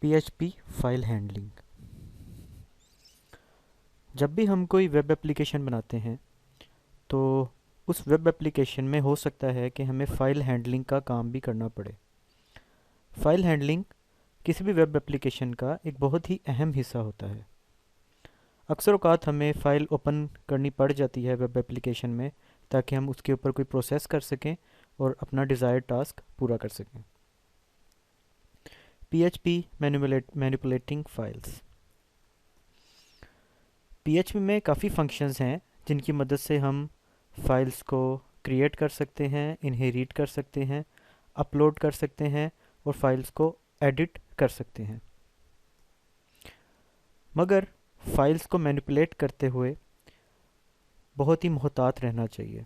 PHP file handling. جب بھی ہم کوئی ویب اپلیکیشن بناتے ہیں تو اس ویب اپلیکیشن میں ہو سکتا ہے کہ ہمیں فائل ہینڈلنگ کا کام بھی کرنا پڑے۔ فائل ہینڈلنگ کسی بھی ویب اپلیکیشن کا ایک بہت ہی اہم حصہ ہوتا ہے۔ اکثر اوقات ہمیں فائل اوپن کرنی پڑ جاتی ہے ویب اپلیکیشن میں تاکہ ہم اس کے اوپر کوئی پروسیس کر سکیں اور اپنا ڈیزائرڈ ٹاسک پورا کر سکیں۔ PHP manipulating files. PHP میں کافی فنکشنز ہیں جن کی مدد سے ہم فائلز کو کریٹ کر سکتے ہیں، انہیریٹ کر سکتے ہیں، اپلوڈ کر سکتے ہیں اور فائلز کو ایڈٹ کر سکتے ہیں۔ مگر فائلز کو مینیپولیٹ کرتے ہوئے بہت ہی محتاط رہنا چاہیے۔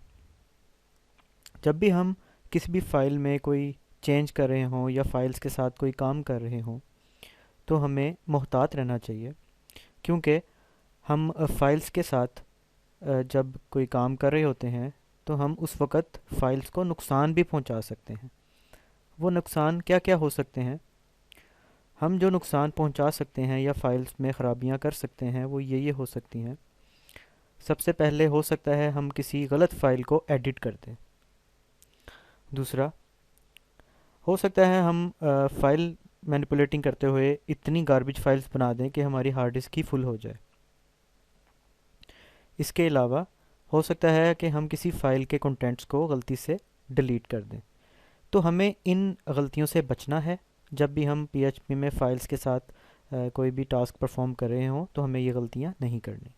جب بھی ہم کسی بھی فائل میں کوئی چینج کر رہے ہوں یا فائلز کے ساتھ کوئی کام کر رہے ہوں تو ہمیں محتاط رہنا چاہیے، کیونکہ ہم فائلز کے ساتھ جب کوئی کام کر رہے ہوتے ہیں تو ہم اس وقت فائلز کو نقصان بھی پہنچا سکتے ہیں۔ وہ نقصان کیا کیا ہو سکتے ہیں؟ ہم جو نقصان پہنچا سکتے ہیں یا فائلز میں خرابیاں کر سکتے ہیں وہ یہ ہو سکتی ہیں۔ سب سے پہلے ہو سکتا ہے ہم کسی غلط فائل کو ایڈٹ کر دیں۔ دوسرا، ہو سکتا ہے ہم فائل مینیپولیٹنگ کرتے ہوئے اتنی گاربیج فائلز بنا دیں کہ ہماری ہارڈ ڈسک ہی فل ہو جائے۔ اس کے علاوہ ہو سکتا ہے کہ ہم کسی فائل کے کنٹینٹس کو غلطی سے ڈیلیٹ کر دیں۔ تو ہمیں ان غلطیوں سے بچنا ہے۔ جب بھی ہم PHP میں فائلز کے ساتھ کوئی بھی ٹاسک پرفارم کر رہے ہوں تو ہمیں یہ غلطیاں نہیں کرنی۔